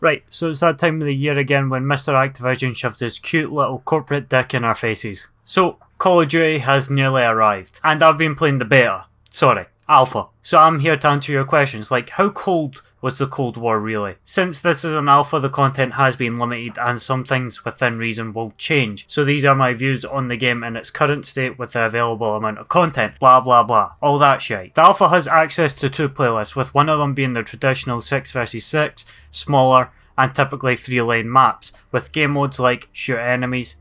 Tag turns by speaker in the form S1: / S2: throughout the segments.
S1: Right, so it's that time of the year again when Mr. Activision shoves his cute little corporate dick in our faces. So, Call of Duty has nearly arrived, and I've been playing the beta. Sorry, alpha. So I'm here to answer your questions, like how cold was the Cold War really? Since this is an alpha, the content has been limited and some things within reason will change. So these are my views on the game in its current state with the available amount of content, blah blah blah, all that shit. The alpha has access to 2 playlists, with one of them being the traditional 6 versus 6, smaller, and typically 3-lane maps, with game modes like shoot enemies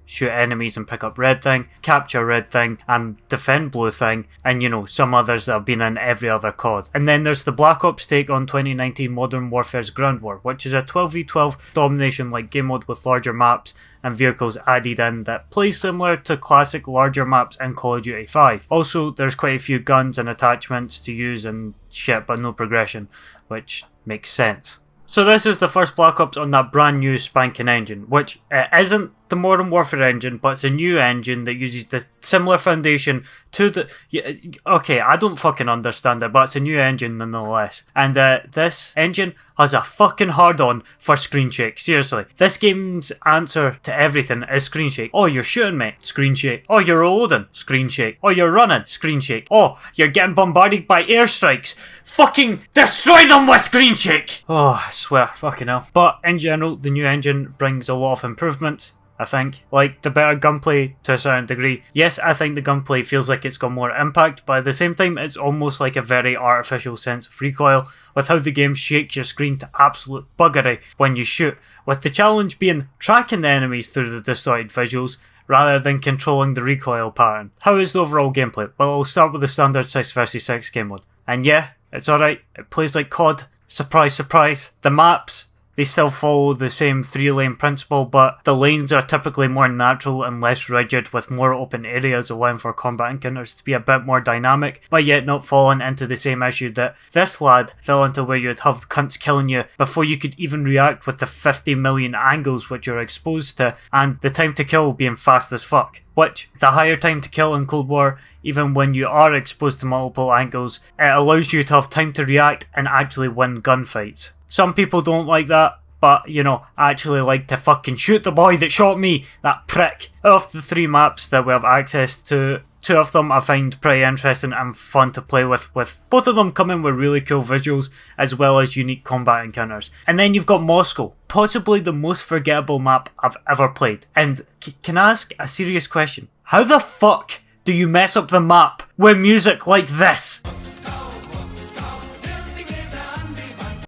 S1: and pick up red thing, capture red thing, and defend blue thing, and some others that have been in every other COD. And then there's the Black Ops take on 2019 Modern Warfare's Ground War, which is a 12v12 domination-like game mode with larger maps and vehicles added in that plays similar to classic larger maps in Call of Duty 5. Also, there's quite a few guns and attachments to use and shit, but no progression, which makes sense. So this is the first Black Ops on that brand new spanking engine, which isn't the Modern Warfare engine, but it's a new engine that uses the similar foundation to the... Okay, I don't fucking understand it, but it's a new engine nonetheless. And this engine has a fucking hard-on for screen shake. Seriously. This game's answer to everything is screen shake. Oh, you're shooting me? Screen shake. Oh, you're reloading? Screen shake. Oh, you're running? Screen shake. Oh, you're getting bombarded by airstrikes? Fucking destroy them with screen shake! Oh, I swear. Fucking hell. But in general, the new engine brings a lot of improvements, I think. Like the better gunplay to a certain degree. Yes, I think the gunplay feels like it's got more impact, but at the same time it's almost like a very artificial sense of recoil with how the game shakes your screen to absolute buggery when you shoot, with the challenge being tracking the enemies through the distorted visuals rather than controlling the recoil pattern. How is the overall gameplay? Well, I'll start with the standard 6 vs 6 game mode. And yeah, it's alright, it plays like COD. Surprise, surprise. The maps, they still follow the same 3-lane principle, but the lanes are typically more natural and less rigid, with more open areas allowing for combat encounters to be a bit more dynamic, but yet not falling into the same issue that this lad fell into, where you'd have cunts killing you before you could even react with the 50 million angles which you're exposed to, and the time to kill being fast as fuck. Which, the higher time to kill in Cold War, even when you are exposed to multiple angles, it allows you to have time to react and actually win gunfights. Some people don't like that, but, I actually like to fucking shoot the boy that shot me, that prick. Of the 3 maps that we have access to, 2 of them I find pretty interesting and fun to play with both of them coming with really cool visuals as well as unique combat encounters. And then you've got Moscow, possibly the most forgettable map I've ever played. And can I ask a serious question? How the fuck do you mess up the map with music like this?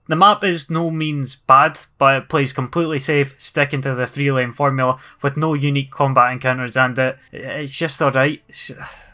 S1: The map is no means bad, but it plays completely safe, sticking to the 3-lane formula with no unique combat encounters, and it's just alright.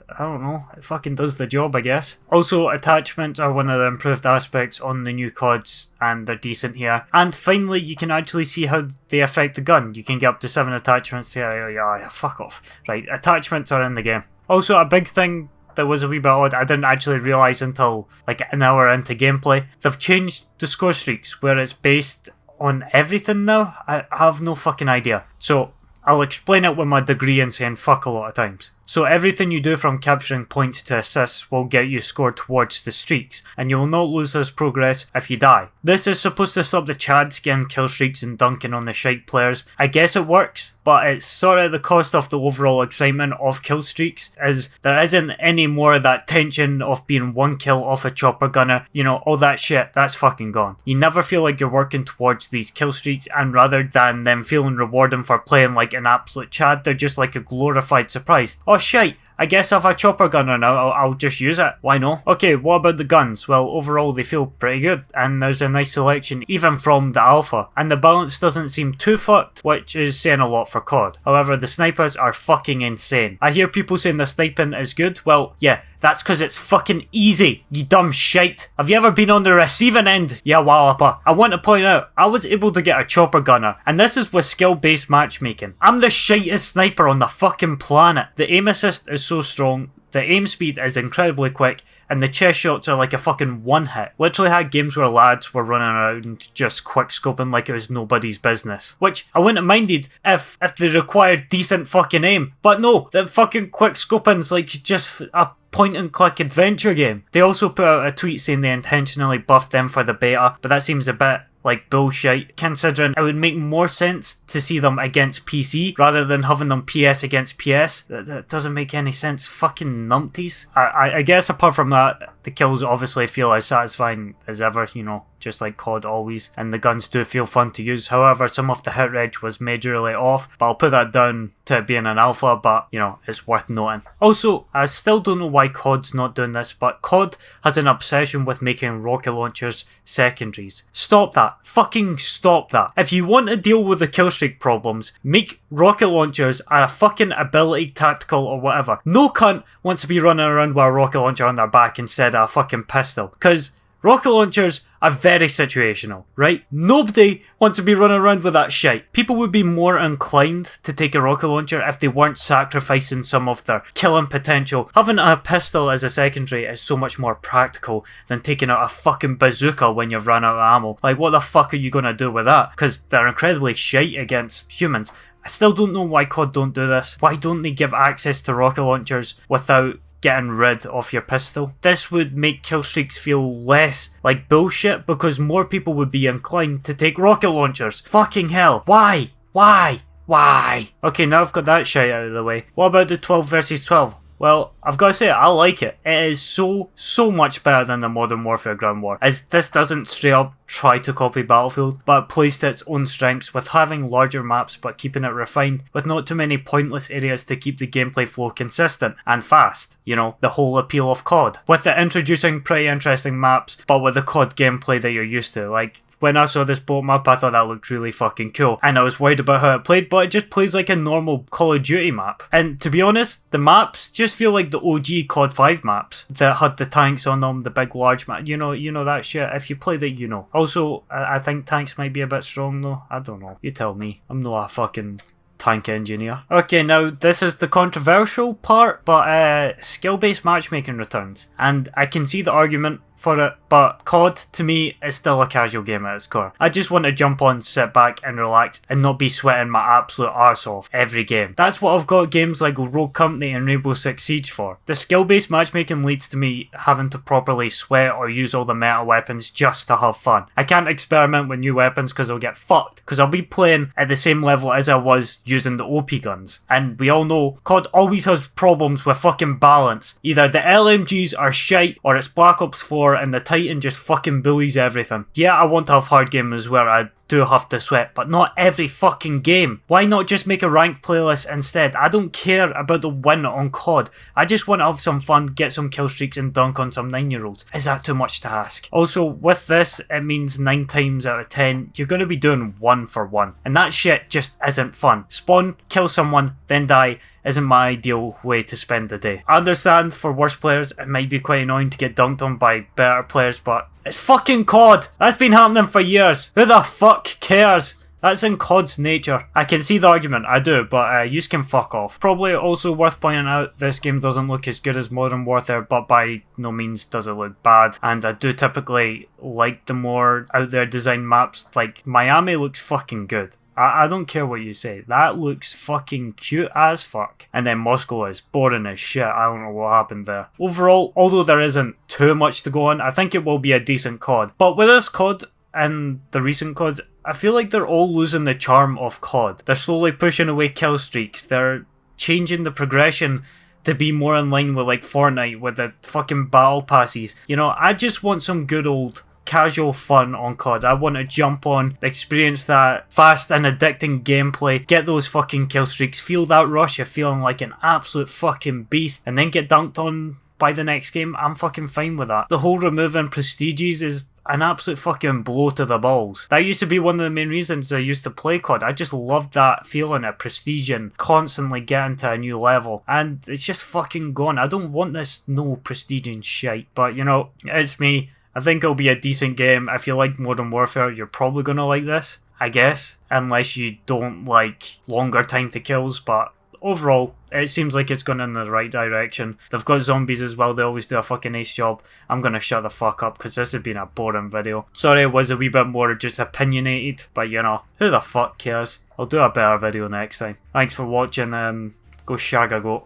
S1: I don't know, it fucking does the job, I guess. Also, attachments are one of the improved aspects on the new CODs, and they're decent here. And finally, you can actually see how they affect the gun. You can get up to 7 attachments here. Yeah, fuck off. Right, attachments are in the game. Also, a big thing that was a wee bit odd, I didn't actually realise until like an hour into gameplay. They've changed the score streaks where it's based on everything now. I have no fucking idea. So I'll explain it with my degree in saying fuck a lot of times. So everything you do from capturing points to assists will get you scored towards the streaks, and you will not lose this progress if you die. This is supposed to stop the Chads getting kill streaks and dunking on the shite players. I guess it works, but it's sort of the cost of the overall excitement of kill streaks, as there isn't any more of that tension of being 1 kill off a chopper gunner, all that shit, that's fucking gone. You never feel like you're working towards these kill streaks, and rather than them feeling rewarding for playing like an absolute Chad, they're just like a glorified surprise. Oh shite, I guess if I chopper gunner now, I'll just use it. Why not? Okay, what about the guns? Well, overall they feel pretty good, and there's a nice selection even from the alpha, and the balance doesn't seem too fucked, which is saying a lot for COD. However, the snipers are fucking insane. I hear people saying the sniping is good. Well, yeah, that's because it's fucking easy, you dumb shite. Have you ever been on the receiving end? Yeah, wallapa. I want to point out, I was able to get a chopper gunner, and this is with skill-based matchmaking. I'm the shitest sniper on the fucking planet. The aim assist is so strong, the aim speed is incredibly quick, and the chest shots are like a fucking one hit. Literally had games where lads were running around just quick scoping like it was nobody's business. Which I wouldn't have minded if they required decent fucking aim. But no, the fucking quick scoping's like just a point and click adventure game. They also put out a tweet saying they intentionally buffed them for the beta, but that seems a bit like bullshit, considering it would make more sense to see them against PC rather than having them PS against PS. That doesn't make any sense. Fucking numpties. I guess apart from that, the kills obviously feel as satisfying as ever, you know, just like COD always, and the guns do feel fun to use. However, some of the hit rate was majorly off, but I'll put that down to it being an alpha, but you know, it's worth noting. Also, I still don't know why COD's not doing this, but COD has an obsession with making rocket launchers secondaries. Stop that. Fucking stop that. If you want to deal with the killstreak problems, make rocket launchers a fucking ability, tactical or whatever. No cunt wants to be running around with a rocket launcher on their back instead of a fucking pistol, because rocket launchers are very situational, right? Nobody wants to be running around with that shit. People would be more inclined to take a rocket launcher if they weren't sacrificing some of their killing potential. Having a pistol as a secondary is so much more practical than taking out a fucking bazooka when you've run out of ammo. Like, what the fuck are you gonna do with that? Because they're incredibly shite against humans. I still don't know why COD don't do this. Why don't they give access to rocket launchers without getting rid of your pistol? This would make kill streaks feel less like bullshit because more people would be inclined to take rocket launchers. Fucking hell. Why? Why? Why? Okay, now I've got that shit out of the way. What about the 12 versus 12? Well, I've got to say, I like it. It is so much better than the Modern Warfare Ground War, as this doesn't straight up try to copy Battlefield, but it plays to its own strengths with having larger maps but keeping it refined, with not too many pointless areas to keep the gameplay flow consistent and fast. You know, the whole appeal of COD. With it introducing pretty interesting maps, but with the COD gameplay that you're used to. Like, when I saw this boat map, I thought that looked really fucking cool, and I was worried about how it played, but it just plays like a normal Call of Duty map. And to be honest, the maps just feel like the OG COD 5 maps that had the tanks on them, the big large map. You know that shit. If you played it, you know. Also, I think tanks might be a bit strong though. I don't know. You tell me. I'm not a fucking tank engineer. Okay, now this is the controversial part, but skill-based matchmaking returns. And I can see the argument for it, but COD to me is still a casual game at its core. I just want to jump on, sit back and relax and not be sweating my absolute arse off every game. That's what I've got games like Rogue Company and Rainbow Six Siege for. The skill-based matchmaking leads to me having to properly sweat or use all the meta weapons just to have fun. I can't experiment with new weapons because I'll get fucked, because I'll be playing at the same level as I was using the OP guns. And we all know COD always has problems with fucking balance. Either the LMGs are shite or it's Black Ops 4 and the Titan just fucking bullies everything. Yeah, I want to have hard games where I do have to sweat, but not every fucking game. Why not just make a ranked playlist instead? I don't care about the win on COD. I just want to have some fun, get some kill streaks and dunk on some 9-year-olds. Is that too much to ask? Also, with this, it means 9 times out of 10, you're going to be doing 1 for 1. And that shit just isn't fun. Spawn, kill someone, then die isn't my ideal way to spend the day. I understand for worse players, it might be quite annoying to get dunked on by better players, but it's fucking COD. That's been happening for years. Who the fuck cares? That's in COD's nature. I can see the argument, I do, but you can fuck off. Probably also worth pointing out, this game doesn't look as good as Modern Warfare, but by no means does it look bad. And I do typically like the more out there design maps. Like, Miami looks fucking good. I don't care what you say. That looks fucking cute as fuck. And then Moscow is boring as shit. I don't know what happened there. Overall, although there isn't too much to go on, I think it will be a decent COD. But with this COD and the recent CODs, I feel like they're all losing the charm of COD. They're slowly pushing away kill streaks. They're changing the progression to be more in line with like Fortnite with the fucking battle passes. You know, I just want some good old casual fun on COD. I want to jump on, experience that fast and addicting gameplay, get those fucking kill streaks, feel that rush of feeling like an absolute fucking beast, and then get dunked on by the next game. I'm fucking fine with that. The whole removing prestiges is an absolute fucking blow to the balls. That used to be one of the main reasons I used to play COD. I just loved that feeling of prestige and constantly getting to a new level, and it's just fucking gone. I don't want this no prestige and shite, but you know, it's me. I think it'll be a decent game. If you like Modern Warfare, you're probably going to like this, I guess. Unless you don't like longer time to kills, but overall, it seems like it's going in the right direction. They've got zombies as well, they always do a fucking ace job. I'm going to shut the fuck up because this has been a boring video. Sorry it was a wee bit more just opinionated, but you know, who the fuck cares? I'll do a better video next time. Thanks for watching and go shag a goat.